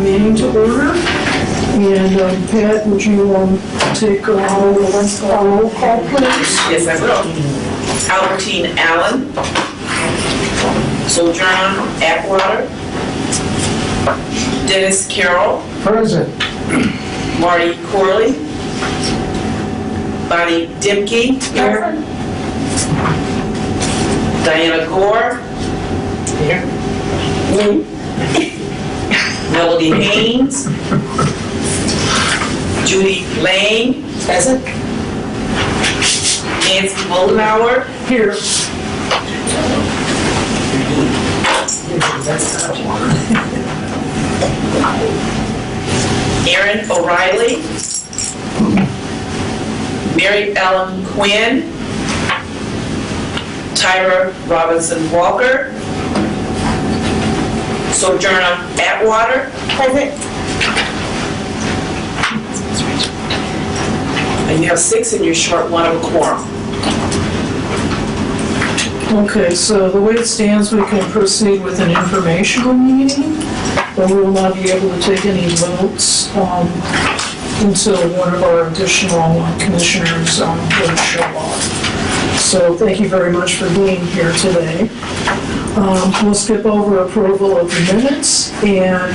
meeting to order. And Pat, would you take a roll call, please? Yes, I will. Albertine Allen, Sojourner Atwater, Dennis Carroll, Present. Marty Corley, Bonnie Dimke, here. Diana Gore, Here. Melody Haynes, Judy Lang, present. Nancy Moldenauer, Here. Erin O'Reilly, Mary Ellen Quinn, Tyra Robinson Walker, Sojourner Atwater, present. And you have 6 and you're short 1 of a quorum. Okay, so the way it stands, we can proceed with an informational meeting, but we will not be able to take any votes until one of our additional commissioners will show up. So thank you very much for being here today. We'll skip over approval of the minutes, and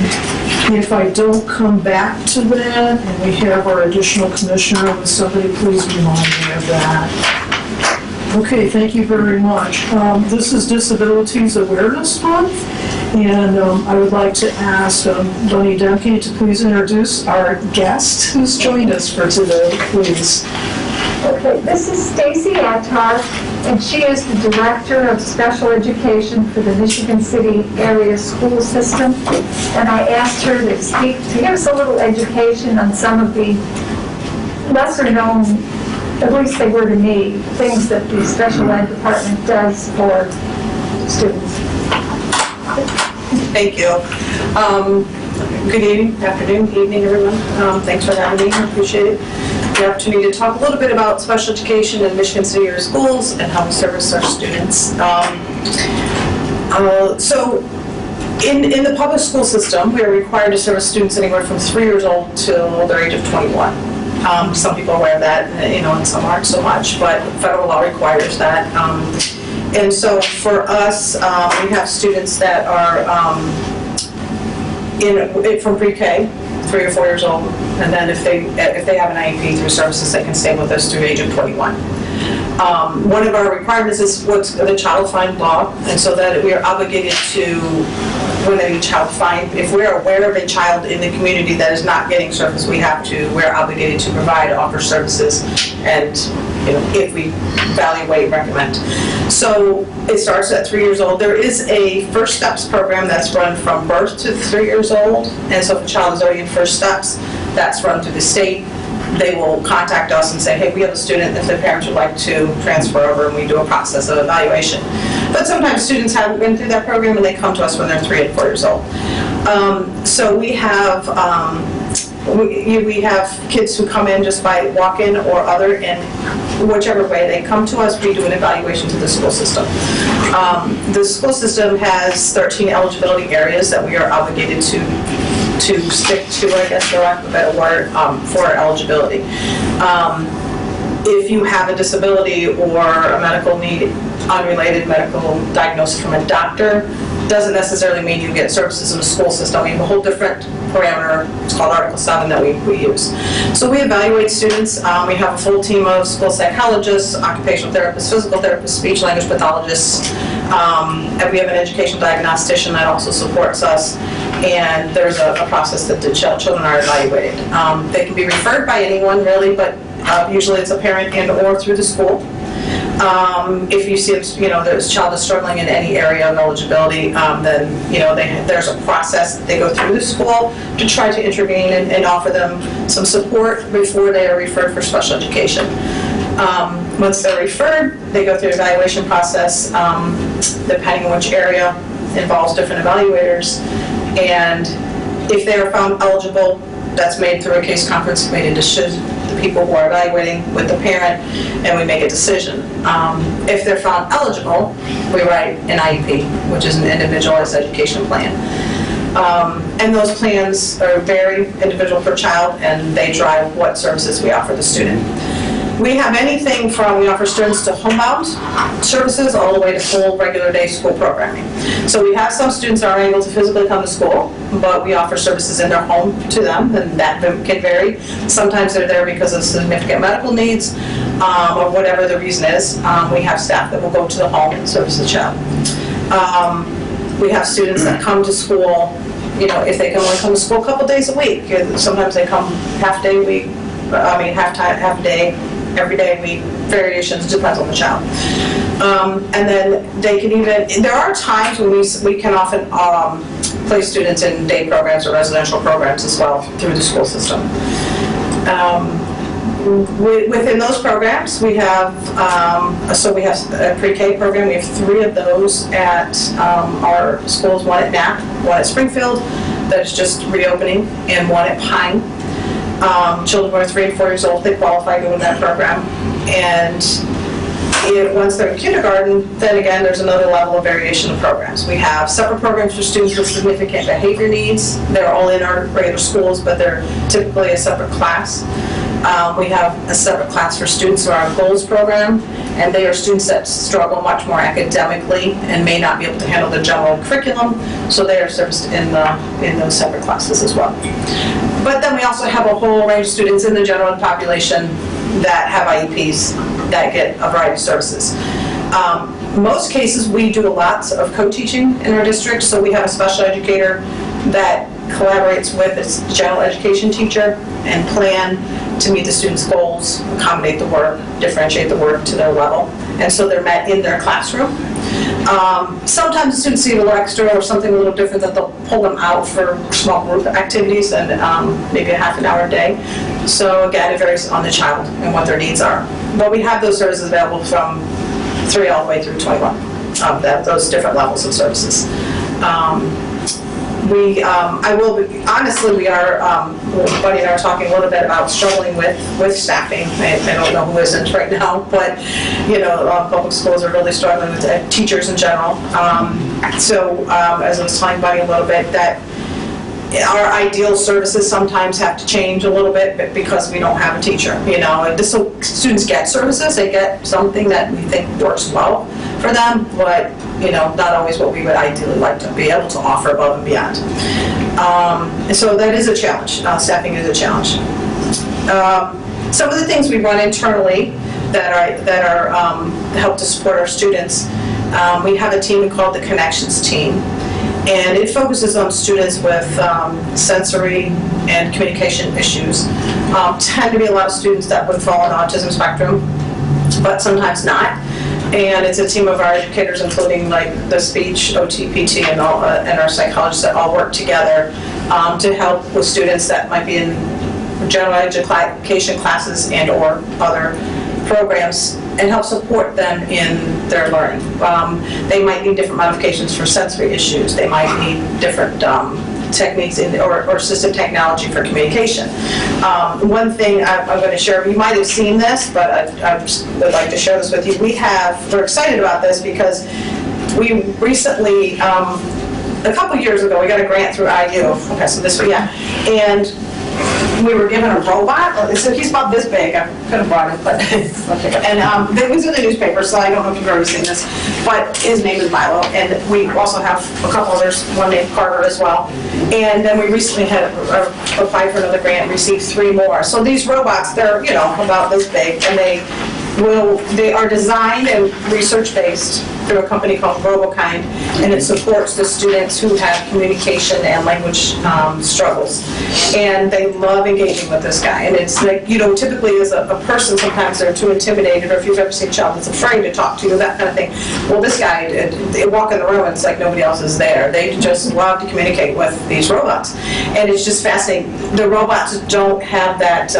if I don't come back to that, and we have our additional commissioner, would somebody please remind me of that? Okay, thank you very much. This is Disabilities Awareness Month, and I would like to ask Bonnie Demke to please introduce our guest who's joined us for today, please. Okay, this is Stacy Attar, and she is the Director of Special Education for the Michigan City Area School System. And I asked her to speak, to give us a little education on some of the lesser known, at least they were to me, things that the special ed department does for students. Thank you. Good evening, afternoon, evening, everyone. Thanks for having me. I appreciate it. The opportunity to talk a little bit about special education in Michigan City Area Schools and how we service our students. So in the public school system, we are required to service students anywhere from 3 years old till their age of 21. Some people are aware of that, and some aren't so much, but federal law requires that. And so for us, we have students that are from pre-K, 3 or 4 years old, and then if they have an IEP through services, they can stay with us through the age of 21. One of our requirements is what's the child find law, and so that we are obligated to, when a child find, if we're aware of a child in the community that is not getting service, we're obligated to provide, offer services, and if we evaluate, recommend. So it starts at 3 years old. There is a First Steps program that's run from birth to 3 years old, and so if a child is already in First Steps, that's run through the state. They will contact us and say, hey, we have a student, if the parents would like to transfer over, and we do a process of evaluation. But sometimes students haven't been through that program and they come to us when they're 3 and 4 years old. So we have kids who come in just by walk-in or other, and whichever way they come to us, we do an evaluation to the school system. The school system has 13 eligibility areas that we are obligated to stick to, I guess, for lack of a better word, for eligibility. If you have a disability or a medical need, unrelated medical diagnosis from a doctor, doesn't necessarily mean you get services in the school system. We have a whole different parameter. It's called Article 7 that we use. So we evaluate students. We have a full team of school psychologists, occupational therapists, physical therapists, speech language pathologists, and we have an educational diagnostician that also supports us. And there's a process that the children are evaluated. They can be referred by anyone really, but usually it's a parent and or through the school. If you see, this child is struggling in any area of eligibility, then, there's a process that they go through the school to try to intervene and offer them some support before they are referred for special education. Once they're referred, they go through the evaluation process, depending on which area involves different evaluators. And if they are found eligible, that's made through a case conference committee decision. The people who are evaluating with the parent, and we make a decision. If they're found eligible, we write an IEP, which is an individualized education plan. And those plans are very individual per child, and they drive what services we offer the student. We have anything from, we offer students to homebound services all the way to full regular day school programming. So we have some students that are able to physically come to school, but we offer services in their home to them, and that can vary. Sometimes they're there because of significant medical needs, or whatever the reason is. We have staff that will go to the home and service the child. We have students that come to school, if they can only come to school a couple days a week. Sometimes they come half day week, half day, every day week, variations, depends on the child. And then they can even, there are times when we can often place students in day programs or residential programs as well through the school system. Within those programs, we have, we have a pre-K program. We have 3 of those at our schools, one at Knapp, one at Springfield, that is just reopening, and one at Pine. Children who are 3 and 4 years old, they qualify to go in that program. And once they're in kindergarten, then again, there's another level of variation of programs. We have separate programs for students with significant behavior needs. They're all in our regular schools, but they're typically a separate class. We have a separate class for students who are on goals program, and they are students that struggle much more academically and may not be able to handle the general curriculum, so they are serviced in those separate classes as well. But then we also have a whole range of students in the general population that have IEPs that get a variety of services. Most cases, we do a lot of co-teaching in our district, so we have a special educator that collaborates with a general education teacher and plan to meet the students' goals, accommodate the work, differentiate the work to their level. And so they're met in their classroom. Sometimes the students need a little extra or something a little different, that they'll pull them out for small group activities and maybe a half an hour a day. So again, it varies on the child and what their needs are. But we have those services available from 3 all the way through 21, those different levels of services. Honestly, we are, Buddy and I are talking a little bit about struggling with staffing. I don't know who isn't right now, but, public schools are really struggling with teachers in general. As I was telling Buddy a little bit, that our ideal services sometimes have to change a little bit because we don't have a teacher, So students get services, they get something that we think works well for them, but, not always what we would ideally like to be able to offer above and beyond. And so that is a challenge. Staffing is a challenge. Some of the things we run internally that are help to support our students, we have a team called the Connections Team. And it focuses on students with sensory and communication issues. Tend to be a lot of students that would fall on the autism spectrum, but sometimes not. And it's a team of our educators, including like the speech, OT, PT, and our psychologists that all work together to help with students that might be in general education classes and or other programs, and help support them in their learning. They might need different modifications for sensory issues. They might need different techniques or assistive technology for communication. One thing I'm going to share, you might have seen this, but I would like to share this with you. We're excited about this because we recently, a couple years ago, we got a grant through IU. Okay, so this one, yeah. And we were given a robot. So he's about this big. I could have brought him, but okay. And it was in the newspaper, so I don't know if you've ever seen this. But his name is Milo, and we also have a couple others, one named Carter as well. And then we recently had applied for another grant and received 3 more. So these robots, they're about this big, and they are designed and research-based through a company called RoboKind, and it supports the students who have communication and language struggles. And they love engaging with this guy. And it's like, typically as a person, sometimes they're too intimidated, or if you've ever seen a child that's afraid to talk to you, that kind of thing. Well, this guy, they walk in the room and it's like nobody else is there. They just love to communicate with these robots. And it's just fascinating. The robots don't have that,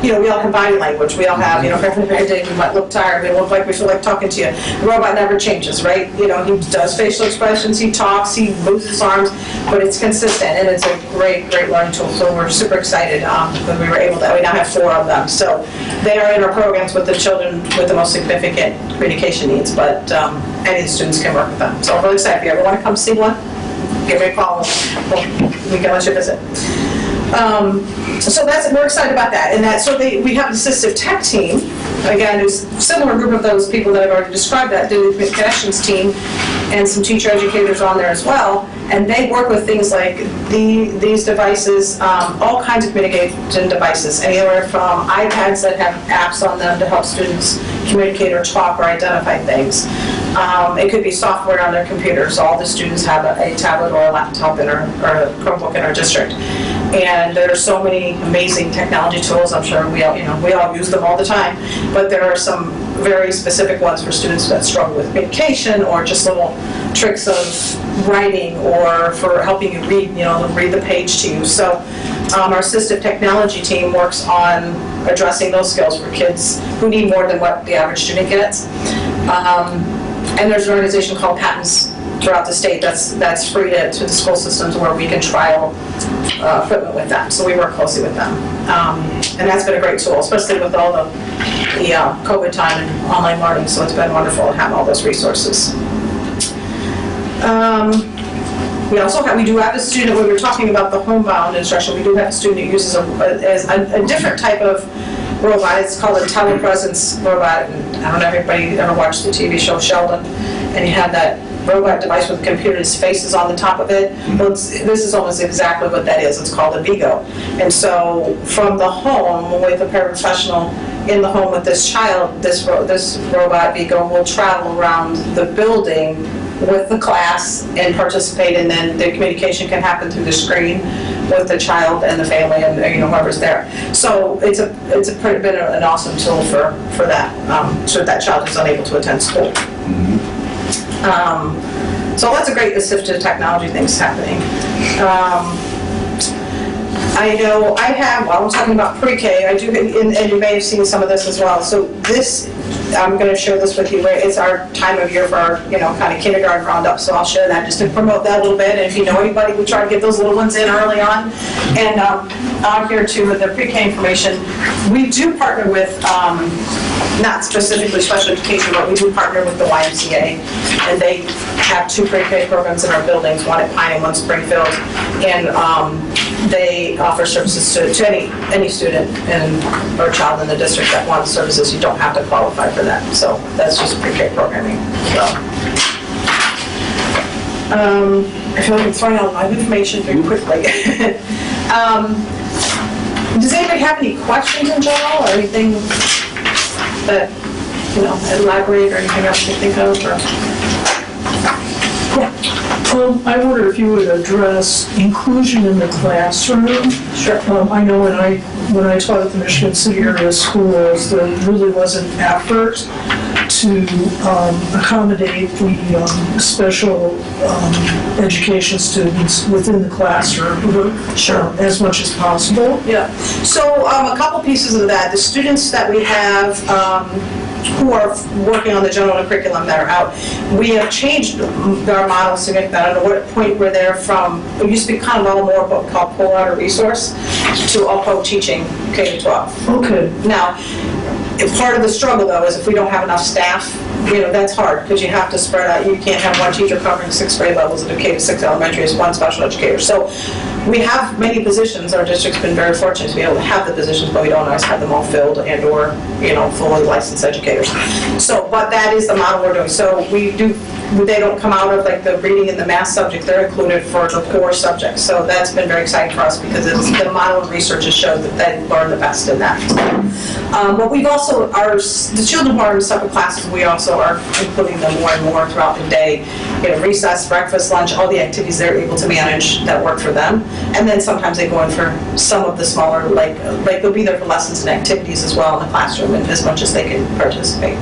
we all have body language. We all have, if every day we might look tired, we look like we feel like talking to you. The robot never changes, right? He does facial expressions, he talks, he moves his arms, but it's consistent, and it's a great, great learning tool. So we're super excited that we were able to, we now have 4 of them. So they are in our programs with the children with the most significant communication needs, but any students can work with them. So I'm really excited. If you ever want to come see one, give me a call, we can let you visit. So we're excited about that. We have an assistive tech team, again, who's a similar group of those people that I've already described, that do the connections team, and some teacher educators on there as well. And they work with things like these devices, all kinds of communication devices, anywhere from iPads that have apps on them to help students communicate or talk or identify things. It could be software on their computers. All the students have a tablet or a laptop or a Chromebook in our district. And there are so many amazing technology tools. I'm sure we all use them all the time. But there are some very specific ones for students that struggle with communication, or just little tricks of writing, or for helping you read, read the page to you. So our assistive technology team works on addressing those skills for kids who need more than what the average student gets. And there's an organization called Patents throughout the state that's free to the school systems, where we can trial equipment with them. So we work closely with them. And that's been a great tool, especially with all the COVID time and online learning. So it's been wonderful to have all those resources. We do have a student, when we were talking about the homebound instruction, we do have a student who uses a different type of robot. It's called a Telepresence Robot. And I don't know if everybody ever watched the TV show Sheldon, and he had that robot device with a computer, his face is on the top of it. Well, this is almost exactly what that is. It's called a Vigo. And so from the home, with a paraprofessional in the home with this child, this robot Vigo will travel around the building with the class and participate, and then the communication can happen through the screen with the child and the family and whoever's there. So it's been an awesome tool for that, so that child is unable to attend school. So lots of great assistive technology things happening. I know I have, while I'm talking about pre-K, I do, and you may have seen some of this as well. So this, I'm going to share this with you. It's our time of year for our, kind of kindergarten roundup. So I'll share that just to promote that a little bit. And if you know anybody, we try to get those little ones in early on. And I'm here too with the pre-K information. We do partner with, not specifically special education, but we do partner with the YMCA. And they have 2 pre-K programs in our buildings, one at Pine and one Springfield. And they offer services to any student or child in the district that wants services. You don't have to qualify for that. So that's just pre-K programming. So I feel like I'm throwing out a lot of information very quickly. Does anybody have any questions in general, or anything that elaborate, or anything else you think of? I wonder if you would address inclusion in the classroom. Sure. I know when I taught at the Michigan City area schools, there really was an effort to accommodate the special education students within the classroom, as much as possible. Yeah. So a couple pieces of that. The students that we have who are working on the general curriculum that are out, we have changed our model significantly. I don't know what point we're there from. It used to be kind of all more what we call pull-out or resource to all teaching K to 12. Okay. Now, part of the struggle though is if we don't have enough staff, that's hard, because you have to spread out. You can't have one teacher covering 6th grade levels at a K to 6 elementary as one special educator. So we have many positions. Our district's been very fortunate to be able to have the positions, but we don't always have them all filled and or fully licensed educators. So, but that is the model we're doing. So they don't come out of like the reading and the math subject. They're included for the core subjects. So that's been very exciting for us, because the model of research has showed that they learn the best in that. But we've also, the children who are in separate classes, we also are including them more and more throughout the day. Recess, breakfast, lunch, all the activities they're able to manage that work for them. And then sometimes they go in for some of the smaller, like they'll be there for lessons and activities as well in the classroom, and as much as they can participate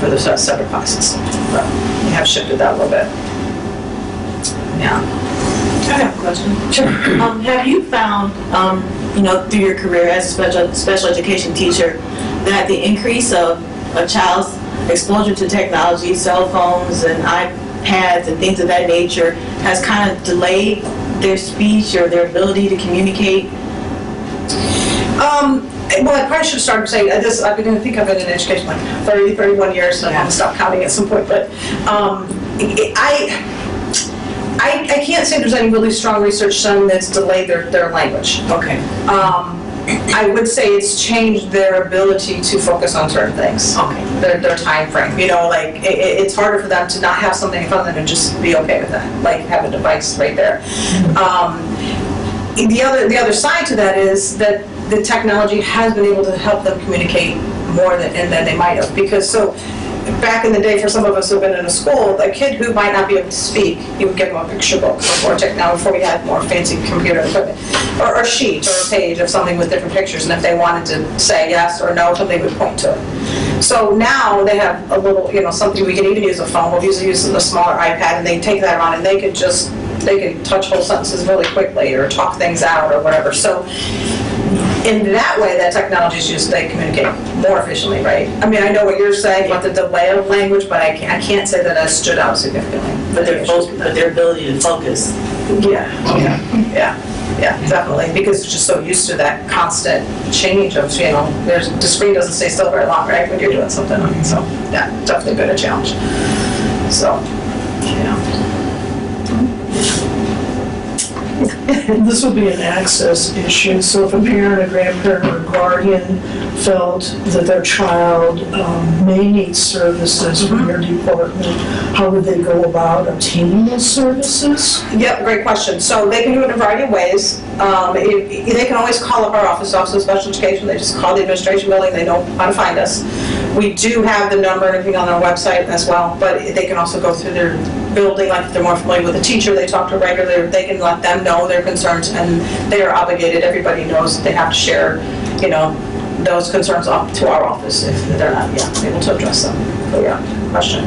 for the separate classes. But we have shifted that a little bit. Yeah. I have a question. Sure. Have you found, through your career as a special education teacher, that the increase of a child's exposure to technology, cell phones and iPads and things of that nature, has kind of delayed their speech or their ability to communicate? Well, I probably should start saying this. I've been going to think of it in education like 30, 31 years, so I'm going to stop counting at some point. But I can't say there's any really strong research showing that's delayed their language. Okay. I would say it's changed their ability to focus on certain things. Okay. Their time frame, you know, like it's harder for them to not have something in front of them and just be okay with that, like have a device right there. The other side to that is that the technology has been able to help them communicate more than they might have, because back in the day, for some of us who've been in a school, a kid who might not be able to speak, you would give them a picture book before we had more fancy computer equipment, or a sheet or a page of something with different pictures, and if they wanted to say yes or no, something would point to it. So now they have a little, you know, something we can even use a phone, we'll usually use a smaller iPad, and they take that around and they can touch whole sentences really quickly or talk things out or whatever. So in that way, that technology is used, they communicate more efficiently, right? I mean, I know what you're saying about the delay of language, but I can't say that has stood out significantly. But their ability to focus. Yeah, definitely, because it's just so used to that constant change of, you know, the screen doesn't stay still very long, right, when you're doing something. So, yeah, definitely been a challenge. So, yeah. This would be an access issue, so if a parent, a grandparent, or guardian felt that their child may need services from your department, how would they go about obtaining those services? Yep, great question. So they can do it in a variety of ways. They can always call up our office of special education. They just call the administration building. They know how to find us. We do have the number and everything on our website as well, but they can also go through their building, like if they're more familiar with a teacher they talk to regularly, they can let them know their concerns, and they are obligated, everybody knows that they have to share, you know, those concerns up to our office if they're not able to address them. So question.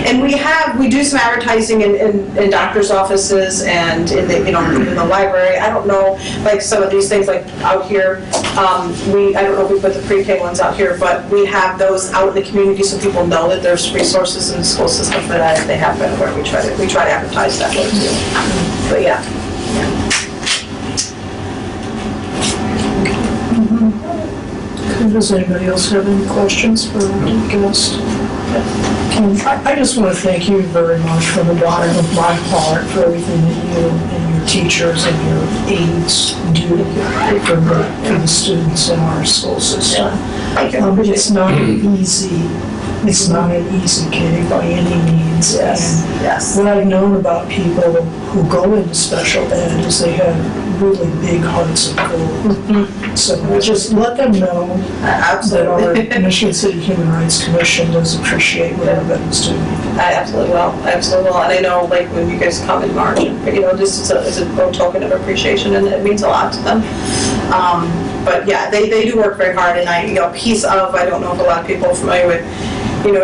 And we do some advertising in doctors' offices and in the library. I don't know, like some of these things like out here, I don't know if we put the pre-K ones out here, but we have those out in the community so people know that there's resources in the school system for that if they have been where we try to advertise that way too. But yeah. Does anybody else have any questions for our guest? I just want to thank you very much from the bottom of my heart for everything that you and your teachers and your aides do for the students in our school system. But it's not easy. It's not an easy gig by any means. Yes. What I've known about people who go into special ed is they have really big hearts of gold. So just let them know that our Michigan City Human Rights Commission does appreciate what everybody's doing. I absolutely will. And I know, like, when you guys come in March, just it's a token of appreciation, and it means a lot to them. But yeah, they do work very hard, and I don't know if a lot of people are familiar with,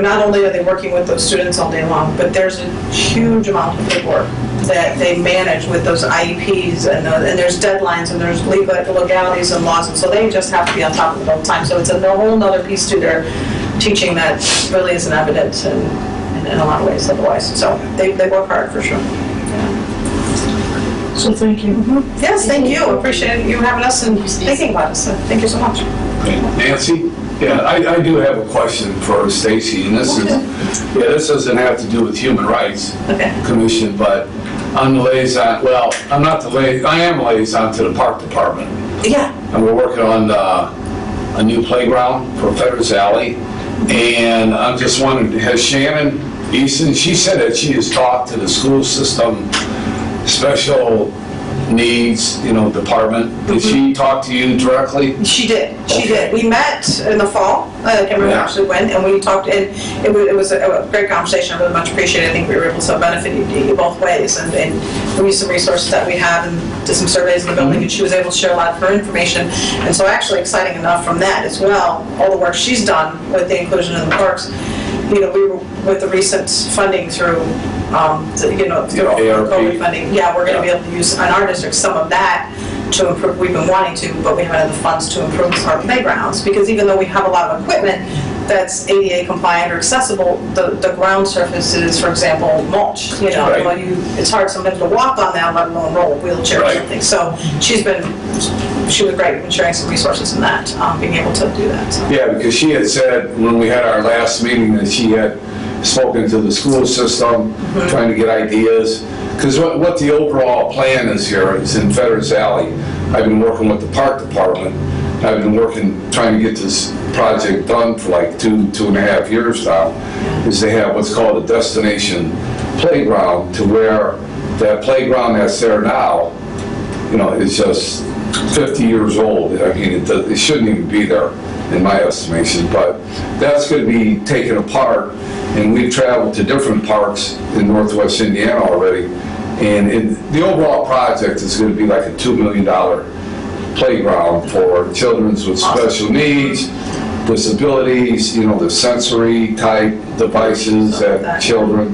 not only are they working with those students all day long, but there's a huge amount of paperwork that they manage with those IEPs, and there's deadlines, and there's legalities and laws, and so they just have to be on top of it all the time. So it's a whole other piece to their teaching that really isn't evident in a lot of ways otherwise. So they work hard for sure. So thank you. Yes, thank you. Appreciate you having us and thinking about us. So thank you so much. Nancy? Yeah, I do have a question for Stacy, and this doesn't have to do with Human Rights Commission, but I'm the liaison, I am a liaison to the Park Department. Yeah. And we're working on a new playground for Feder's Alley, and I'm just wondering, has Shannon Easton, she said that she has talked to the school system special needs, department. Did she talk to you directly? She did. We met in the fall. I can't remember actually when, and we talked, and it was a great conversation. I really much appreciate it. I think we were able to benefit you both ways, and we used some resources that we have and did some surveys in the building, and she was able to share a lot of her information. And so actually exciting enough from that as well, all the work she's done with the inclusion in the parks, we were with the recent funding through through COVID funding, we're going to be able to use in our district some of that to improve. We've been wanting to, but we haven't had the funds to improve our playgrounds, because even though we have a lot of equipment that's ADA compliant or accessible, the ground surfaces, for example, mulch. It's hard sometimes to walk on that, let alone roll a wheelchair or something. So she was great. We've been sharing some resources in that, being able to do that. So. Yeah, because she had said when we had our last meeting that she had spoken to the school system, trying to get ideas. Because what the overall plan is here is in Fetters Alley. I've been working with the park department. I've been trying to get this project done for like 2.5 years now, is they have what's called a destination playground, to where that playground that's there now, you know, is just 50 years old. I mean, it shouldn't even be there in my estimation, but that's going to be taken apart, and we've traveled to different parks in Northwest Indiana already, and the overall project is going to be like a $2 million playground for children with special needs, disabilities, you know, the sensory type devices that children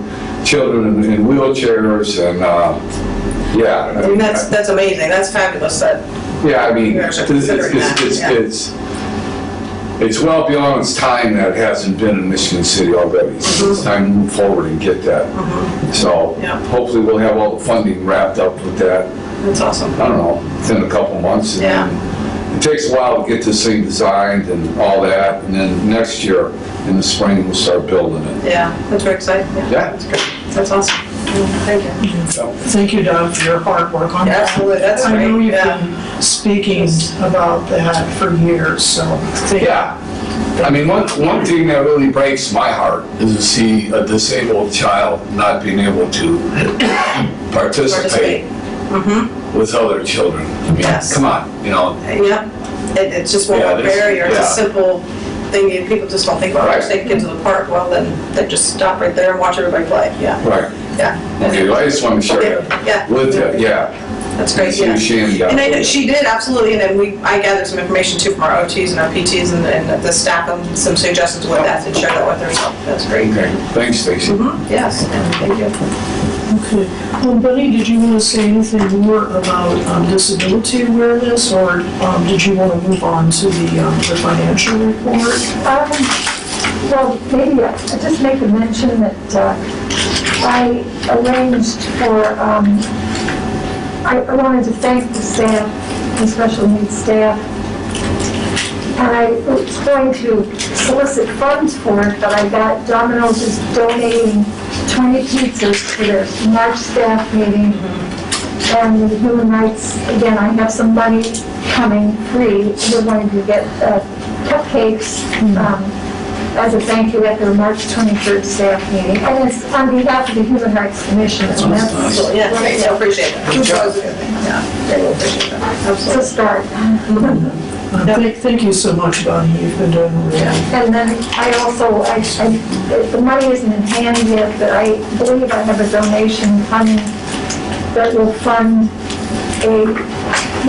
in wheelchairs, and yeah. I mean, that's amazing, that's fabulous, Yeah, I mean, You guys are considering that, it's well beyond its time that it hasn't been in Michigan City already. So it's time to move forward and get that. So Yeah. hopefully we'll have all the funding wrapped up with that, that's awesome. I don't know, within a couple months. And Yeah. then it takes a while to get this thing designed and all that, and then next year in the spring we'll start building it. Yeah, that's very exciting, Yeah. That's great, that's awesome. Thank you. So, Thank you, Doug, for your hard work on that. Absolutely, that's I know great, you've yeah. been speaking about that for years, so thank you. yeah. I mean, one thing that really breaks my heart is to see a disabled child not being able to participate with other children. I mean, Yes. come on, you know. Yeah, it's just one Yeah, more it is. barrier, it's a Yeah. simple thing, people just don't think about, Right. if they get to the park, well, then they just stop right there and watch everybody play, yeah, Right. yeah. Okay, well, I just want to share Okay, that yeah. with you, yeah. That's great, See yeah. Shannon got And I know it. she did, absolutely, and then I gathered some information too from our OTs and our PTs and the staff, and some suggestions with that, and share that with her, so that's great. Okay, thanks, Stacy. Yes, and thank you. Okay. Bunny, did you want to say anything more about disability awareness, or did you want to move on to the financial report? Well, maybe I just make a mention that I arranged for, I wanted to thank the staff, the special needs staff, and I was going to solicit funds for it, but I got Domino's is donating 20 pizzas for their March staff meeting. And the human rights, again, I have some money coming free. We're going to get cupcakes as a thank you at their March 23rd staff meeting. And it's on behalf of the Human Rights Commission. And that's So, yeah, great, I appreciate that. Good job. Yeah, they will appreciate that, it's a absolutely. start. Thank you so much, Bunny. You've been doing really well. And then I also, the money isn't in hand yet, but I believe I have a donation fund that will fund a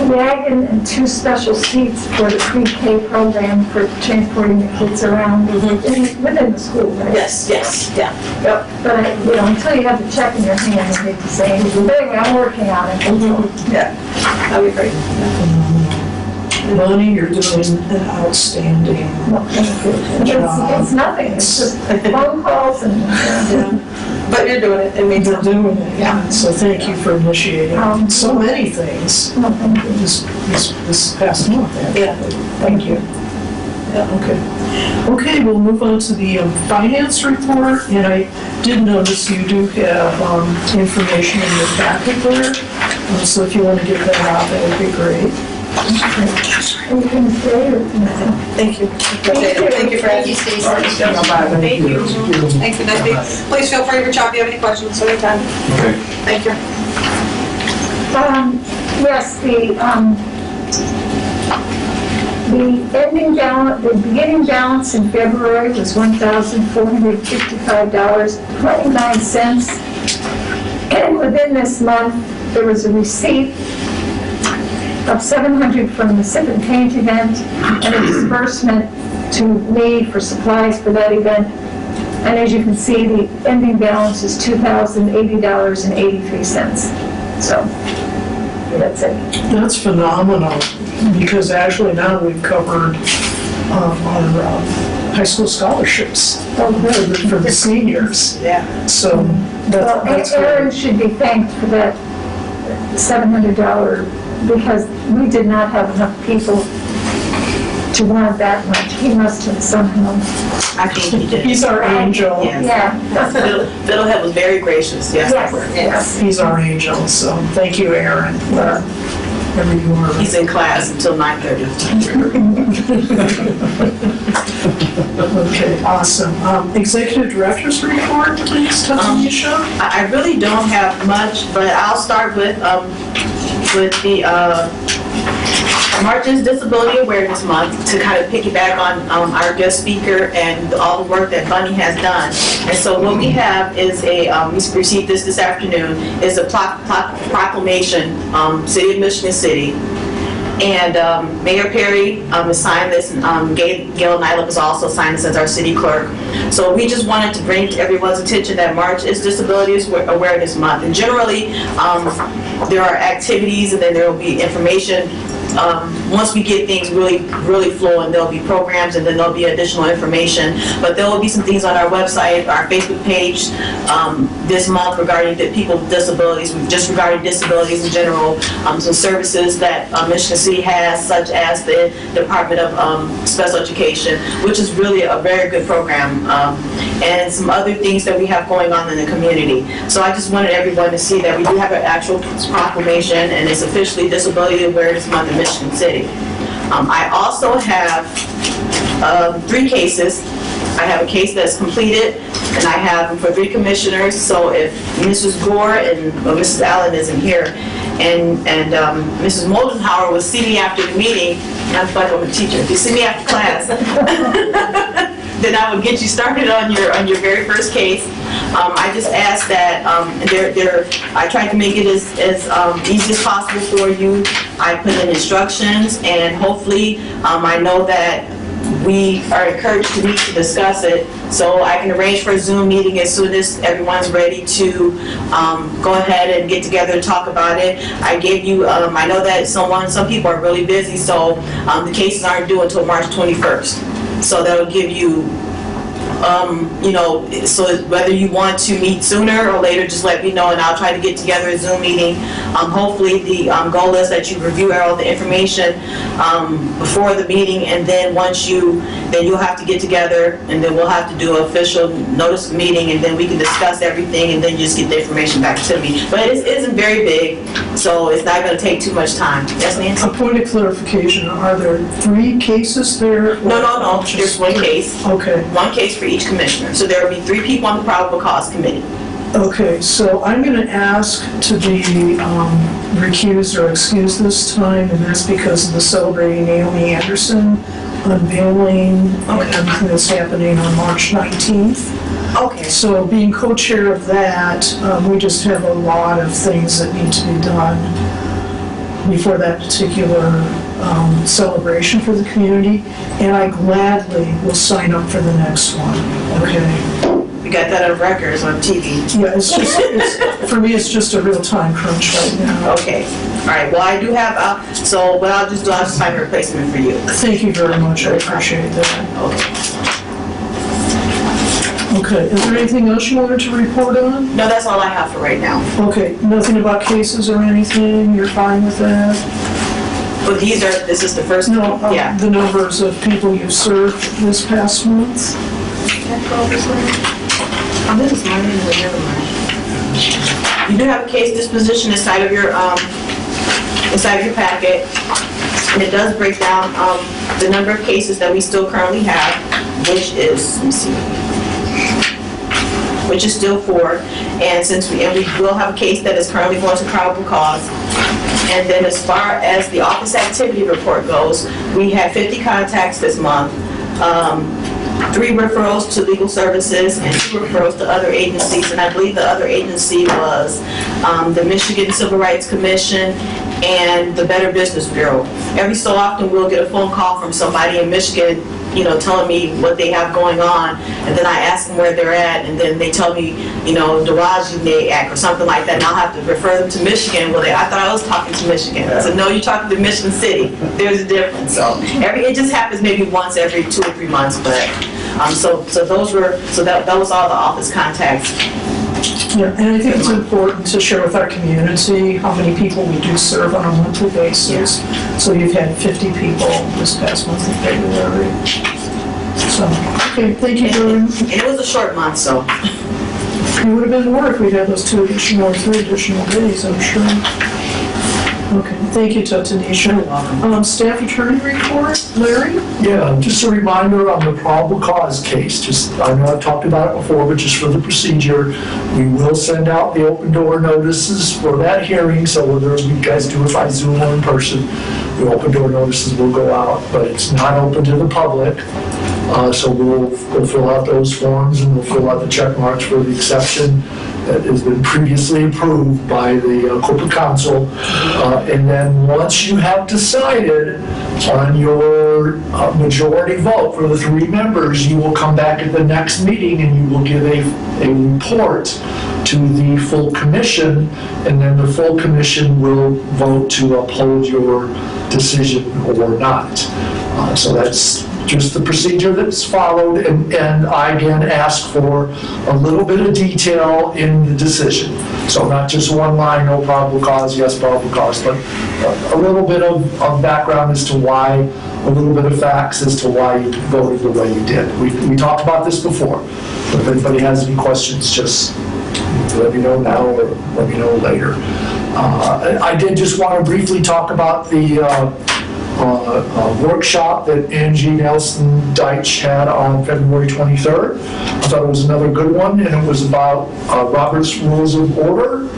wagon and 2 special seats for the pre-K program for transporting the kids around within the school, right? Yes, yeah. Yep. But, until you have the check in your hand, I hate to say it. But anyway, I'm working on it. Yeah, that'd be great. Bunny, you're doing an outstanding It's nothing, it's just phone calls and, But you're doing it, it means You're something. doing it, yeah. So thank you for initiating so many things no, thank you. this past month. actually. Yeah. Thank you. Yeah. Okay, we'll move on to the finance report, and I did notice you do have information in your packet there, so if you want to get that out, that would be great. Anything to say or? Thank you. Appreciate it. Thank you for asking. Thank you. Thank you, nice meeting you. Please feel free to reach out if you have any questions anytime. Okay. Thank you. Yes, the ending balance, the beginning balance in February was $1,455.29. And within this month, there was a receipt of $700 from the Sip and Paint event and a disbursement to me for supplies for that event. And as you can see, the ending balance is $2,080.83. So, that's it. That's phenomenal, because actually now we've covered our high school scholarships for the seniors. Yeah. So Well, that's Aaron great. should be thanked for that $700, because we did not have enough people you wanted that much. He must have somehow, I think he did. He's our angel. Yes. yeah. Fiddlehead was very gracious, yes. Yes. He's our angel, so thank you, Aaron, for every word. He's in class until 9:30. Okay, awesome. Executive Director's Report, please, Tanisha? I really don't have much, but I'll start with the March is Disability Awareness Month, to kind of piggyback on our guest speaker and all the work that Bunny has done. And so what we have is we received this afternoon, is a proclamation, City of Michigan City. And Mayor Perry has signed this, and Gail Nyla has also signed this as our city clerk. So we just wanted to bring to everyone's attention that March is Disability Awareness Month. And generally, there are activities, and then there will be information. Once we get things really flowing, there'll be programs, and then there'll be additional information. But there will be some things on our website, our Facebook page, this month regarding the people with disabilities, just regarding disabilities in general, some services that Michigan City has, such as the Department of Special Education, which is really a very good program, and some other things that we have going on in the community. So I just wanted everyone to see that we do have an actual proclamation, and it's officially Disability Awareness Month in Michigan City. I also have 3 cases. I have a case that's completed, and I have them for 3 commissioners. So if Mrs. Gore and Mrs. Allen isn't here, and Mrs. Moldenhauer will see me after the meeting, I'm like I'm a teacher. If you see me after class, then I will get you started on your very first case. I just ask that I tried to make it as easy as possible for you. I put in instructions, and hopefully I know that we are encouraged to meet to discuss it, so I can arrange for a Zoom meeting as soon as everyone's ready to go ahead and get together and talk about it. I gave you, I know that some people are really busy, so the cases aren't due until March 21st. So that'll give you, so whether you want to meet sooner or later, just let me know, and I'll try to get together a Zoom meeting. Hopefully the goal is that you review all the information before the meeting, and then then you'll have to get together, and then we'll have to do an official notice of meeting, and then we can discuss everything, and then you just get the information back to me. But it isn't very big, so it's not going to take too much time. Yes, Nancy? A point of clarification, are there 3 cases there? No, there's 1 case. Okay. 1 case for each commissioner. So there will be 3 people on the probable cause committee. Okay, so I'm going to ask to be recused or excused this time, and that's because of the Celebrating Naomi Anderson Unveiling and everything that's happening on March 19th. Okay. So being co-chair of that, we just have a lot of things that need to be done before that particular celebration for the community, and I gladly will sign up for the next one, okay? We got that on records on TV. Yeah, for me, it's just a real time crunch right now. Okay. All right. Well, I do have, so what I'll just do, I'll just find a replacement for you. Thank you very much, I appreciate that. Okay. Okay, is there anything else you wanted to report on? No, that's all I have for right now. Okay, nothing about cases or anything, you're fine with that? But this is the first, No, yeah. the numbers of people you served this past month? Oh, this is mine, never mind. You do have a case disposition inside of your packet, and it does break down the number of cases that we still currently have, which is, let me see, which is still 4, and we will have a case that is currently going to probable cause. And then as far as the office activity report goes, we had 50 contacts this month. 3 referrals to legal services and 2 referrals to other agencies, and I believe the other agency was the Michigan Civil Rights Commission and the Better Business Bureau. Every so often we'll get a phone call from somebody in Michigan, telling me what they have going on, and then I ask them where they're at, and then they tell me, Daraji Act or something like that, and I'll have to refer them to Michigan. Well, I thought I was talking to Michigan. I said, no, you're talking to Michigan City. There's a difference. So it just happens maybe once every 2 or 3 months, but that was all the office contacts. Yeah, and I think it's important to share with our community how many people we do serve on a monthly basis. So you've had 50 people this past month in February. So, okay, thank you very much. And it was a short month, so. It would have been more if we'd had those 3 additional days, I'm sure. Okay, thank you, Tanisha. You're welcome. Staff attorney report, Larry? Yeah, just a reminder on the probable cause case, I know I've talked about it before, but just for the procedure, we will send out the open door notices for that hearing, so whether you guys do it by Zoom or in person, the open door notices will go out, but it's not open to the public. So we'll fill out those forms and we'll fill out the check marks for the exception that has been previously approved by the corporate council. And then once you have decided on your majority vote for the 3 members, you will come back at the next meeting and you will give a report to the full commission, and then the full commission will vote to uphold your decision or not. So that's just the procedure that's followed, and I again ask for a little bit of detail in the decision. So not just one line, no probable cause, yes probable cause, but a little bit of background as to why, a little bit of facts as to why you voted the way you did. We talked about this before, but if anybody has any questions, just let me know now or let me know later. I did just want to briefly talk about the workshop that Angie Nelson Deitch had on February 23rd. I thought it was another good one, and it was about Robert's Rules of Order.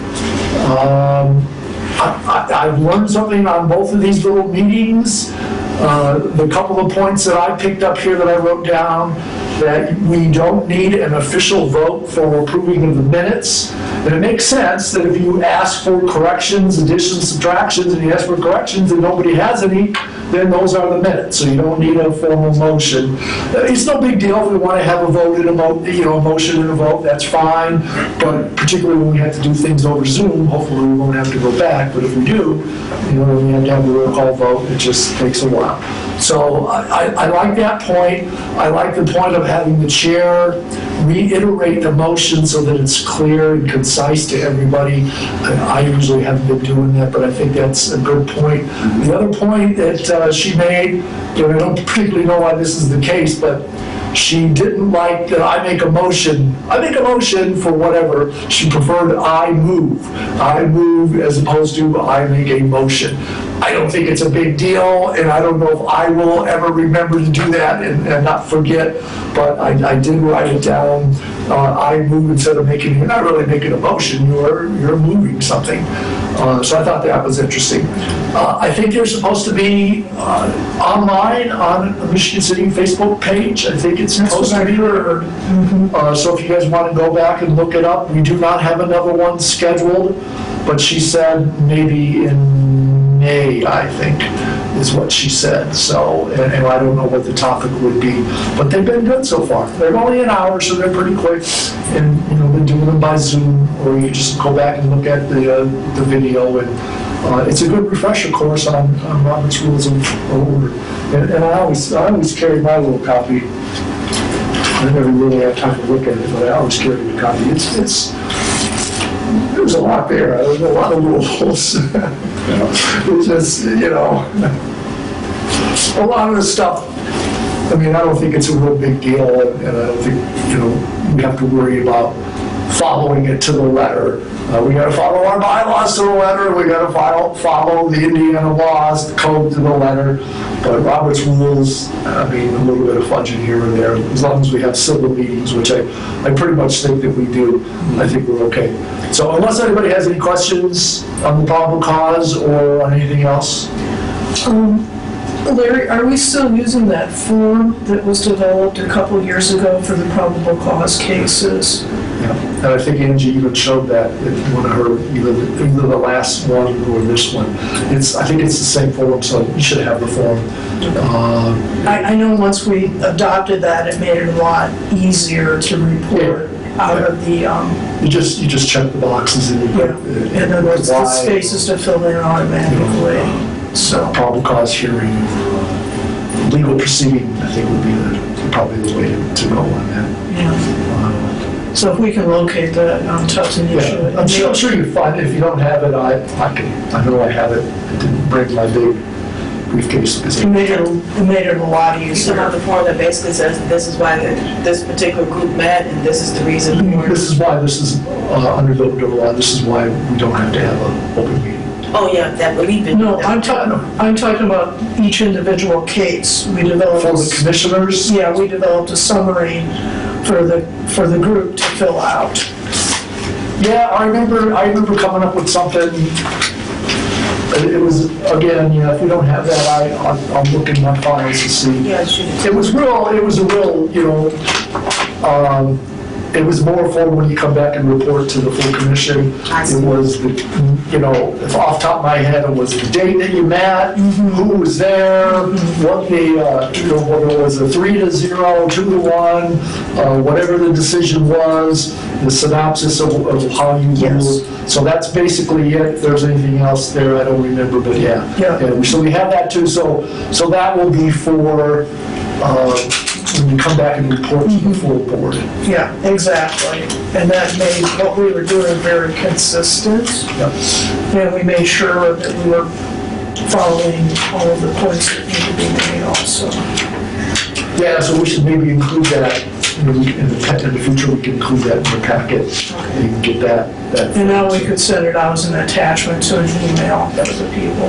I've learned something on both of these little meetings. The couple of points that I picked up here that I wrote down, that we don't need an official vote for approving of the minutes. And it makes sense that if you ask for corrections, additions, subtractions, and you ask for corrections and nobody has any, then those are the minutes. So you don't need a formal motion. It's no big deal if we want to have a vote and a motion and a vote, that's fine. But particularly when we have to do things over Zoom, hopefully we won't have to go back. But if we do, we have to have a roll call vote. It just takes a while. So I like that point. I like the point of having the chair reiterate the motion so that it's clear and concise to everybody. I usually haven't been doing that, but I think that's a good point. The other point that she made, and I don't particularly know why this is the case, but she didn't like that I make a motion for whatever. She preferred I move as opposed to I make a motion. I don't think it's a big deal, and I don't know if I will ever remember to do that and not forget, but I did write it down. I move instead of you're not really making a motion, you're moving something. So I thought that was interesting. I think they're supposed to be online on the Michigan City Facebook page. I think it's supposed to be. So if you guys want to go back and look it up, we do not have another one scheduled, but she said maybe in May, I think, is what she said. So, and I don't know what the topic would be, but they've been good so far. They're only an hour, so they're pretty quick. And been doing them by Zoom, or you just go back and look at the video. And it's a good refresher course on Robert's Rules of Order. And I always carry my little copy. I never really have time to look at it, but I always carry the copy. There's a lot there. There's a lot of rules. It's just, a lot of the stuff. I don't think it's a real big deal, and I don't think, we have to worry about following it to the letter. We got to follow our bylaws to the letter. We got to follow the Indiana laws, the code to the letter. But Robert's rules, a little bit of fudging here and there. As long as we have civil meetings, which I pretty much think that we do, I think we're okay. So unless anybody has any questions on the probable cause or on anything else? Larry, are we still using that form that was developed a couple years ago for the probable cause cases? Yeah, and I think Angie even showed that in one of her, either the last one or this one. I think it's the same form, so you should have the form. I know once we adopted that, it made it a lot easier to report out of the... You just check the boxes and you put... and then there's the spaces to fill in automatically. So probable cause hearing, legal proceeding, I think would be probably the way to go on that. Yeah. So if we can locate that on Tatanisha. Yeah, I'm sure you find it. If you don't have it, I know I have it. I didn't bring my big briefcase because It made it a lot You easier. come out the form that basically says this is why this particular group met and this is the reason for this is why this is under the law. This is why we don't have to have an open meeting. Oh, yeah, that we've been. No, I'm talking about each individual case. We developed. For the commissioners, Yeah, we developed a summary for the group to fill out. yeah, I remember coming up with something. It was, again, yeah, if we don't have that, I'll look in my files to see. Yeah, sure. It was a real, it was more for when you come back and report to the full commission. I see. It was, if off the top of my head, it was the date that you met, who was there, what the, whether it was a 3-0, 2-1, whatever the decision was, the synopsis of how you Yes. ruled. So that's basically it. If there's anything else there, I don't remember, but yeah. Yeah. So we have that too. So that will be for, when you come back and report to the full board. Yeah, exactly. And that made what we were doing very consistent. Yep. And we made sure that we were following all of the points that need to be made also. Yeah, so we should maybe include that, in the future, we can include that in the packet. You can get that. And now we could send it out as an attachment to an email for the people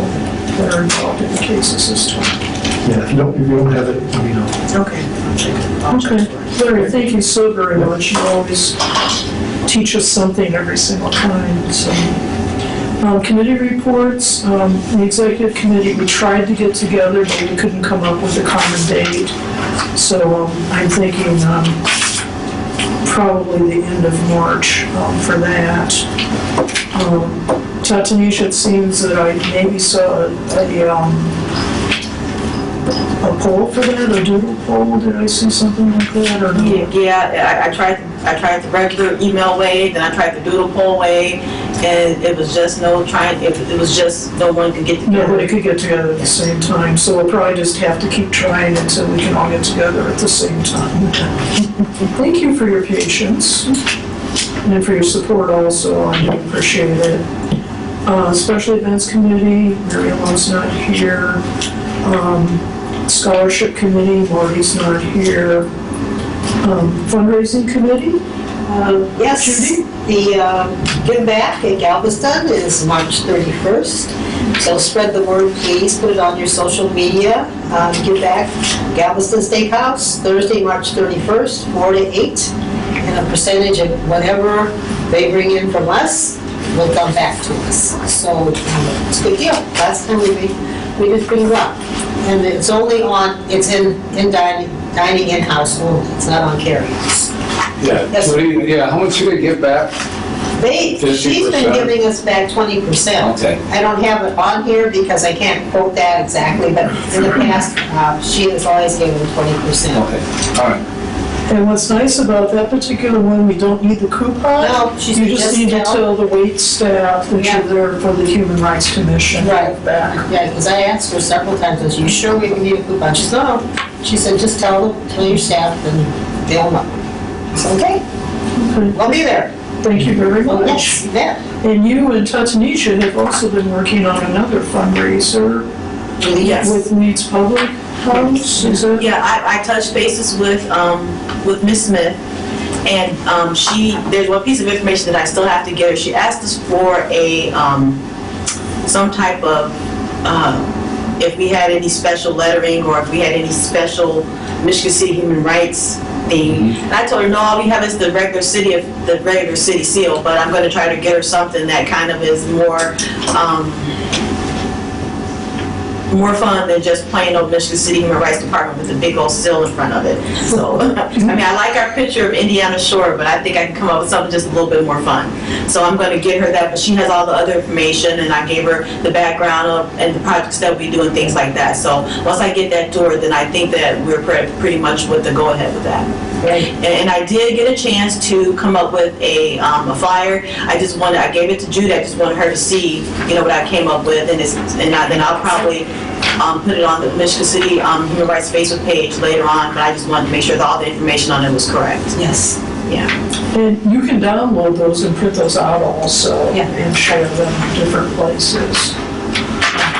that are involved in the cases this time. Yeah, if you don't have it, let me know. Okay. I'll check Okay, for it. Larry, thank you so very much. You always teach us something every single time, so. Committee reports, the executive committee, we tried to get together, but we couldn't come up with a common date. So I'm thinking probably the end of March for that. Tatanisha, it seems that I maybe saw a poll for that, a doodle poll, did I see something like that, or no? Yeah, I tried the regular email way, then I tried the doodle poll way, and it was just no one could get together. Nobody could get together at the same time, so we'll probably just have to keep trying until we can all get together at the same time. Thank you for your patience, and for your support also, I do appreciate it. Special Events Committee, Mary Ellen's not here. Scholarship Committee, Marty's not here. Fundraising Committee, Yes, Judy? the Give Back at Galveston is March 31st. So spread the word, please. Put it on your social media. Give Back Galveston Steakhouse, Thursday, March 31st, 4 to 8. And a percentage of whatever they bring in from us will come back to us. So it's a good deal. Last time we did pretty well. And it's only it's in dining in-house only. It's not on carry-outs. Yeah, Yes. how much you gonna give back? She's been 50%. giving us back 20%. Okay. I don't have it on here because I can't quote that exactly, but in the past, she has always given 20%. Okay, all right. And what's nice about that particular one, we don't need the coupon. No, she's You just need to tell the wait staff that Yeah. you're there for the Human Rights Commission. Right. Back. Yeah, because I asked her several times, "Are you sure we need a coupon?" She said, "No." She said, "Just tell your staff and they'll know." It's okay. Okay. We'll be there. Thank you very Well, much. yes, yeah. And you and Tatanisha have also been working on another fundraiser Yes. with Leeds Public House, is that? Yeah, I touched bases with Miss Smith, and there's one piece of information that I still have to get her. She asked us for some type of, if we had any special lettering or if we had any special Michigan City human rights thing. And I told her, no, all we have is the regular city seal, but I'm gonna try to get her something that kind of is more fun than just plain old Michigan City Human Rights Department with a big old seal in front of it. So, I mean, I like our picture of Indiana Shore, but I think I can come up with something just a little bit more fun. So I'm going to get her that, but she has all the other information, and I gave her the background of and the projects that we do and things like that. So once I get that to her, then I think that we're pretty much with the go-ahead with that. Right. And I did get a chance to come up with a flyer. I gave it to Judy. I just wanted her to see, what I came up with, then I'll probably put it on the Michigan City Human Rights Facebook page later on. But I just wanted to make sure that all the information on it was correct. Yes. Yeah. And you can download those and print those out also Yeah. and share them in different places.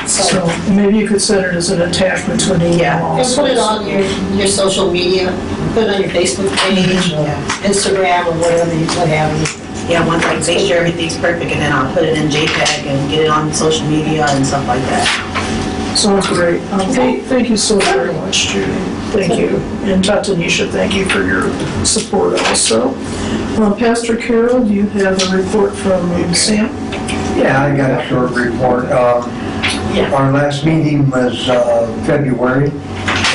So So, maybe you could send it as an attachment to an email Yeah. and also. put it on your social media, put it on your Facebook page, or Instagram, or whatever, what have you. Yeah, once I make sure everything's perfect, and then I'll put it in JPEG and get it on social media and stuff like that. Sounds great. Thank you so very much, Judy. Thank you. And Tatanisha, thank you for your support also. Pastor Carroll, do you have a report from Sam? Yeah, I got a short report. Our last meeting was February,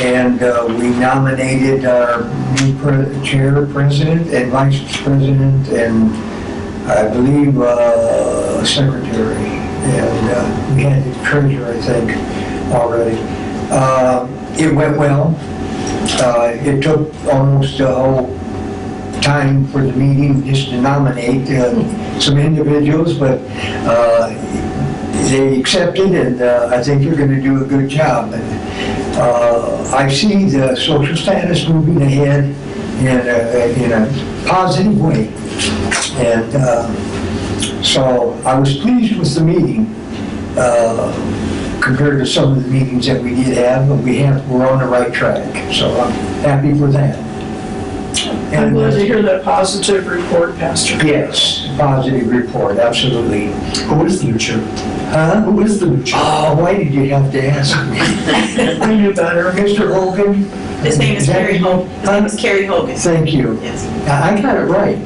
and we nominated our new chair, president, and vice president, and I believe secretary, and we had the treasurer, I think, already. It went well. It took almost a whole time for the meeting just to nominate some individuals, but they accepted, and I think they're going to do a good job. And I see the social status moving ahead in a positive way. And so I was pleased with the meeting compared to some of the meetings that we did have, but we're on the right track. So I'm happy for that. I'm glad to hear that positive report, Pastor. Yes, positive report, absolutely. Who is the new chair? Huh? Who is the new chair? Oh, why did you have to ask me? I knew better. Mr. Hogan? His name is Carrie Hogan. His name is Carrie Hogan. Thank you. Yes. I got it right.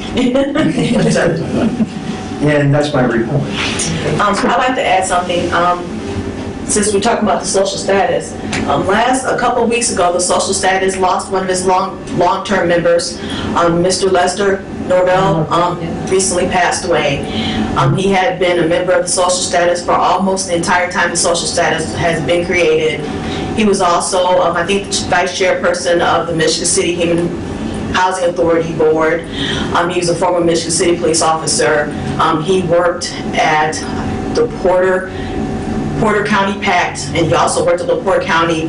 And that's my report. So I'd like to add something. Since we're talking about the social status, a couple of weeks ago, the social status lost one of his long-term members, Mr. Lester Norvell, recently passed away. He had been a member of the social status for almost the entire time the social status has been created. He was also, I think, vice chairperson of the Michigan City Human Housing Authority Board. He was a former Michigan City police officer. He worked at the Porter County Pact, and he also worked at the Porter County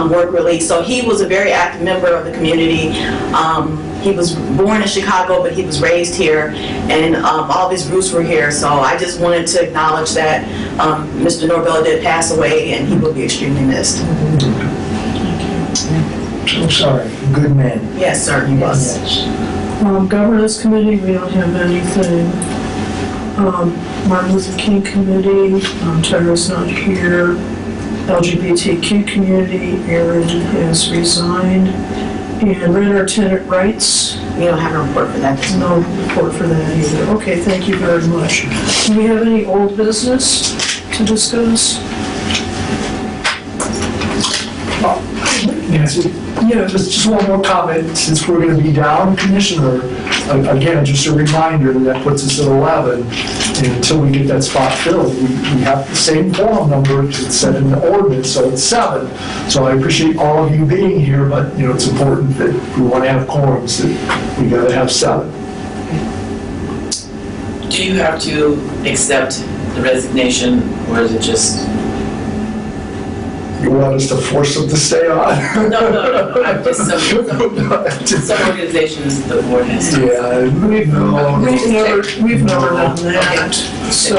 Work Release. So he was a very active member of the community. He was born in Chicago, but he was raised here, and all of his roots were here. So I just wanted to acknowledge that Mr. Norvell did pass away, and he will be extremely missed. So sorry, good man. Yes, sir, he was. Yes. Governance Committee, we don't have anything. Martin Luther King Committee, Tara's not here. LGBTQ community, Aaron has resigned. And renter tenant rights, We don't have a report for that. no report for that either. Okay, thank you very much. Do we have any old business to discuss? Nancy? Yeah, just one more comment, since we're going to be down, Commissioner. Again, just a reminder that puts us at 11, and until we get that spot filled, we have the same quorum number, it's set in the ordinance, so it's 7. So I appreciate all of you being here, but, it's important that if we want to have quorums, that we got to have 7. Do you have to accept the resignation, or is it just? You want us to force them to stay on? No. I'm just some organizations the board has to. Yeah. We've never done that, so.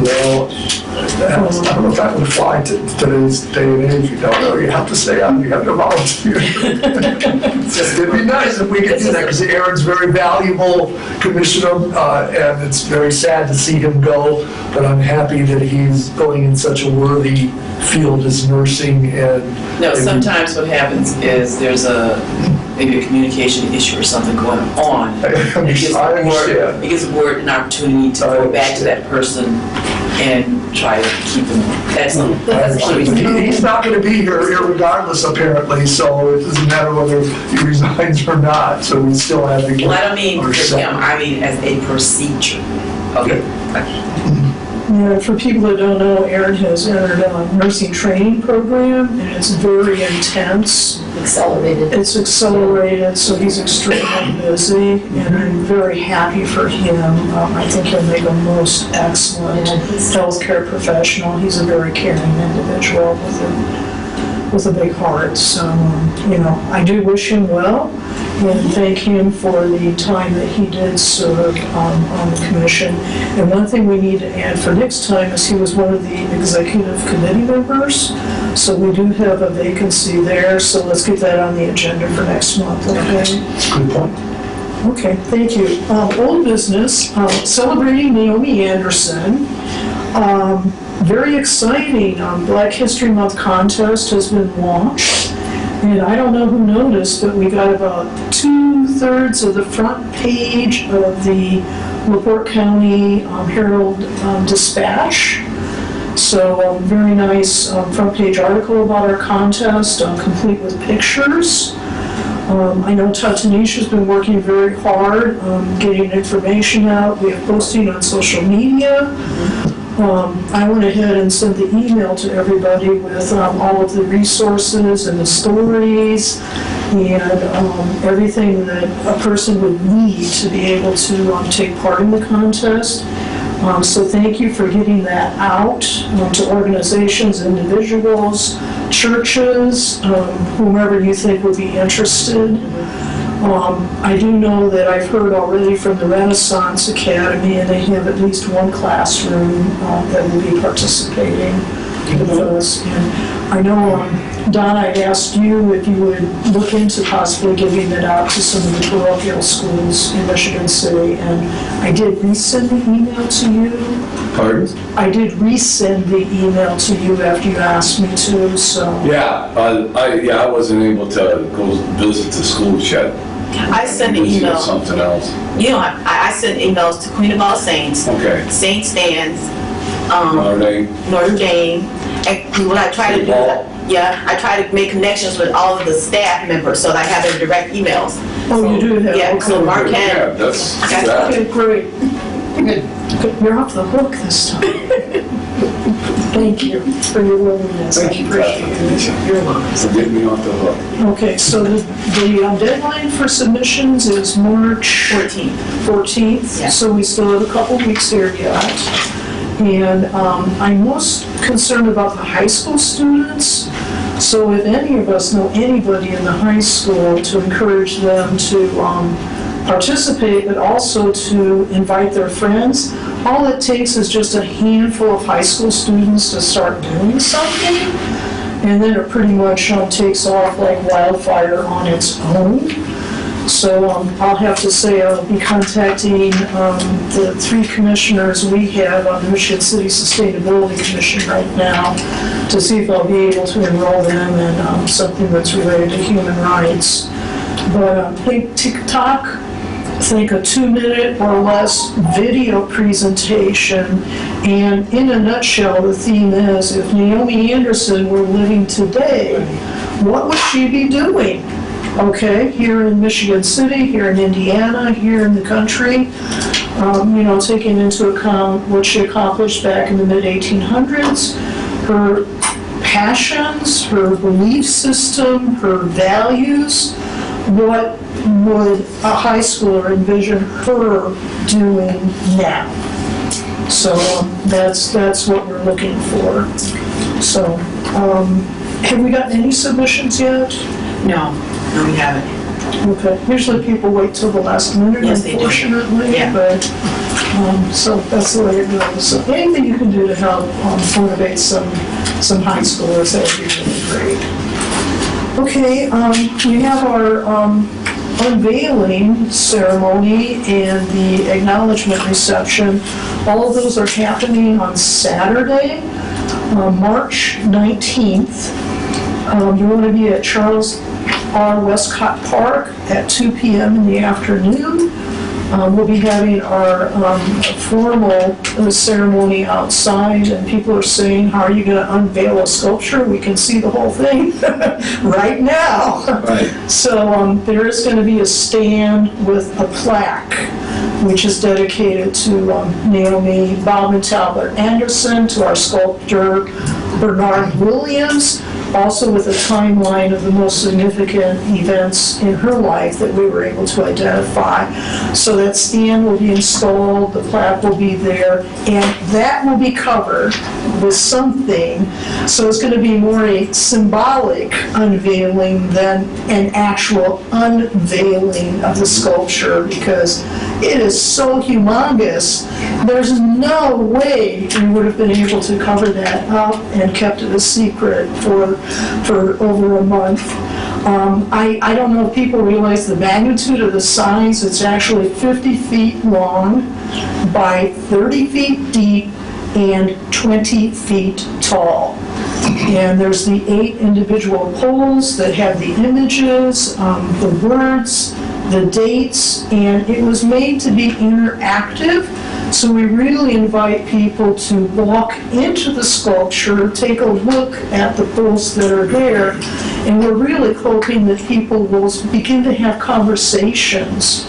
Well, I don't know if that would apply to today's day and age. You don't know, you have to stay on, you have to volunteer. It'd be nice if we could do that, because Aaron's very valuable commissioner, and it's very sad to see him go, but I'm happy that he's going in such a worthy field as nursing and... No, sometimes what happens is there's maybe a communication issue or something going on. I understand. It gives the board an opportunity to go back to that person and try to keep them. That's the reason. He's not going to be here regardless, apparently, so it doesn't matter whether he resigns or not, so we still have to get... Well, I don't mean for him, I mean as a procedure. Okay. Yeah, for people that don't know, Aaron has entered a nursing training program, and it's very intense. Accelerated. It's accelerated, so he's extremely busy, and I'm very happy for him. I think he'll make a most excellent healthcare professional. He's a very caring individual with with a big heart. So, I do wish him well and thank him for the time that he did serve on the commission. And one thing we need to add for next time is he was one of the executive committee members. So we do have a vacancy there, so let's get that on the agenda for next month, okay? Good point. Okay, thank you. Old business, celebrating Naomi Anderson. Very exciting, Black History Month contest has been launched. And I don't know who noticed, but we got about 2/3 of the front page of the LaPorte County Herald Dispatch. So very nice front page article about our contest, complete with pictures. I know Tatanisha's been working very hard getting information out. We have posting on social media. I went ahead and sent the email to everybody with all of the resources and the stories and everything that a person would need to be able to take part in the contest. So thank you for getting that out to organizations, individuals, churches, whomever you think would be interested. I do know that I've heard already from the Renaissance Academy, and they have at least one classroom that will be participating with us. And I know, Donna, I asked you if you would look into possibly giving it out to some of the parochial schools in Michigan City, and I did resend the email to you. Pardon? I did resend the email to you after you asked me to, so. Yeah, I wasn't able to go visit the schools yet. I sent an Busy with email. something else. I sent emails to Queen of All Saints, Okay. Saint Stan's, Are they? Notre Dame. And what I try to do, I try to make connections with all of the staff members so that I have their direct emails. Oh, you do have, Yeah, okay. so Marquette. Yeah, that's Okay. that. Okay, great. Good. You're off the hook this time. Thank you for your willingness. I Thank you, appreciate Kathleen. it. You're welcome. So get me off the hook. Okay, so the deadline for submissions is March 14th, Yeah. so we still have a couple weeks here yet. And I'm most concerned about the high school students. So if any of us know anybody in the high school, to encourage them to participate, but also to invite their friends. All it takes is just a handful of high school students to start doing something, and then it pretty much takes off like wildfire on its own. So I'll have to say I'll be contacting the 3 commissioners we have on the Michigan City Sustainability Commission right now to see if I'll be able to enroll them in something that's related to human rights. But think TikTok, think a 2-minute or less video presentation, and in a nutshell, the theme is, if Naomi Anderson were living today, what would she be doing? Okay, here in Michigan City, here in Indiana, here in the country, taking into account what she accomplished back in the mid-1800s, her passions, her belief system, her values. What would a high schooler envision her doing now? So that's what we're looking for. So, have we gotten any submissions yet? No, we haven't. Okay, usually people wait till the last minute, Yes, they do. unfortunately, Yeah. but, so that's the way it goes. So anything you can do to help motivate some high schoolers, that would be really great. Okay, we have our unveiling ceremony and the acknowledgement reception. All of those are happening on Saturday, March 19th. You want to be at Charles R. Westcott Park at 2 p.m. in the afternoon. We'll be having our formal ceremony outside, and people are saying, how are you going to unveil a sculpture? We can see the whole thing right now. Right. So there is going to be a stand with a plaque, which is dedicated to Naomi Bauman Talbot Anderson, to our sculptor Bernard Williams, also with a timeline of the most significant events in her life that we were able to identify. So that stand will be installed, the plaque will be there, and that will be covered with something. So it's going to be more a symbolic unveiling than an actual unveiling of the sculpture, because it is so humongous. There's no way we would have been able to cover that up and kept it a secret for over a month. I don't know if people realize the magnitude of the size. It's actually 50 feet long by 30 feet deep and 20 feet tall. And there's the 8 individual poles that have the images, the words, the dates, and it was made to be interactive. So we really invite people to walk into the sculpture, take a look at the posts that are there, and we're really hoping that people will begin to have conversations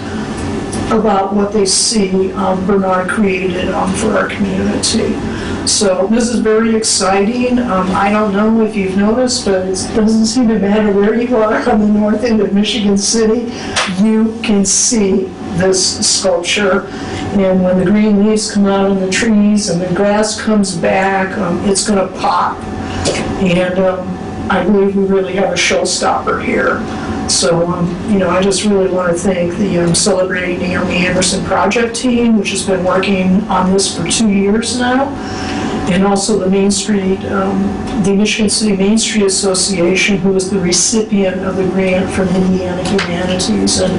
about what they see Bernard created for our community. So this is very exciting. I don't know if you've noticed, but it doesn't seem to matter where you are on the north end of Michigan City, you can see this sculpture. And when the green leaves come out on the trees and the grass comes back, it's going to pop. And I believe we really have a showstopper here. So, I just really want to thank the Celebrating Naomi Anderson project team, which has been working on this for 2 years now, and also the the Michigan City Main Street Association, who was the recipient of the grant from Indiana Humanities, and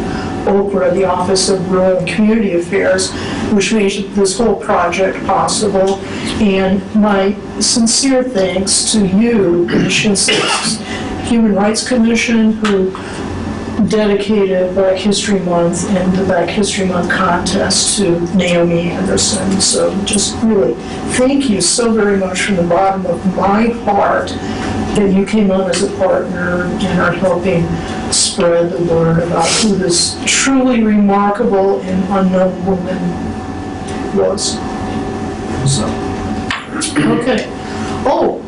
Oprah, the Office of Rural and Community Affairs, which made this whole project possible. And my sincere thanks to you, the Michigan City Human Rights Commission, who dedicated Black History Month and the Black History Month contest to Naomi Anderson. So just really, thank you so very much from the bottom of my heart that you came on as a partner and are helping spread the word about who this truly remarkable and unknown woman was. So, okay. Oh,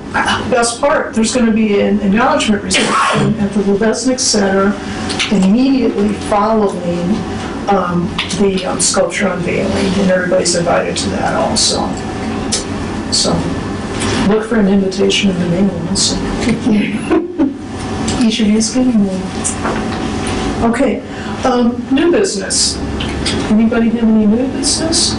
best part, there's going to be an acknowledgement reception at the Lubesnik Center immediately following the sculpture unveiling, and everybody's invited to that also. So, look for an invitation in the mail also. Each of you is getting one. Okay, new business. Anybody have any new business?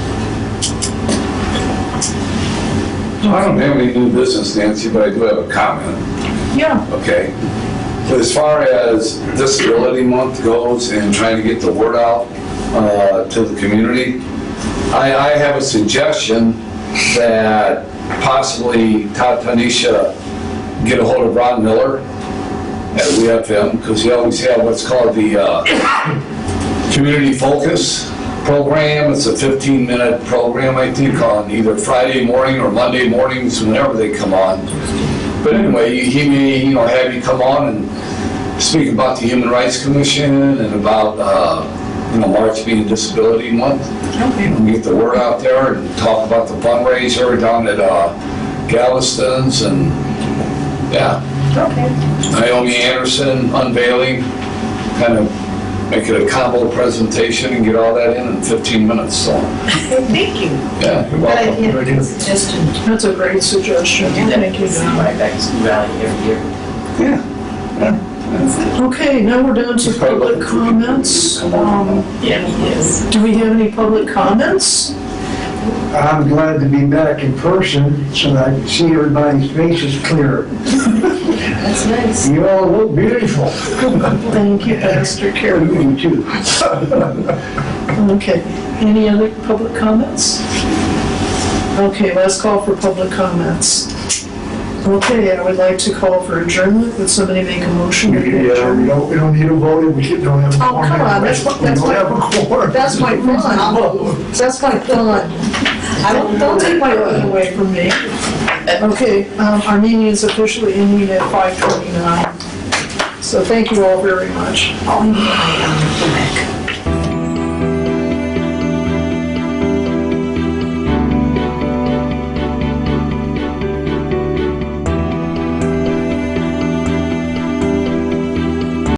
I don't have any new business, Nancy, but I do have a comment. Yeah. Okay. As far as Disability Month goes and trying to get the word out to the community, I have a suggestion that possibly Tanisha get a hold of Ron Miller at WFM, because we always have what's called the Community Focus program. It's a 15-minute program, I think, on either Friday morning or Monday mornings, whenever they come on. But anyway, he may, have you come on and speak about the Human Rights Commission and about, March being Disability Month. Okay. And get the word out there and talk about the fundraiser down at Galveston's, and yeah. Okay. Naomi Anderson Unveiling, kind of make it a combo presentation and get all that in 15 minutes, so. Thank you. Yeah, you're welcome. Good idea. Suggestion. That's a great suggestion. Thank you. Right back to the Valley every year. Yeah. Okay, now we're down to public comments. Yes. Do we have any public comments? I'm glad to be back in person so that I can see everybody's faces clearer. That's nice. You all look beautiful. Thank you, Pastor Carey. You too. Okay, any other public comments? Okay, let's call for public comments. Okay, I would like to call for adjournment. Would somebody make a motion? to adjourn? We don't need a vote, we don't have a Oh, quorum. come on, that's my fun. That's my fun. Don't take my fun away from me. Okay, our meeting is officially ending at 5:29. So thank you all very much. Oh, yeah,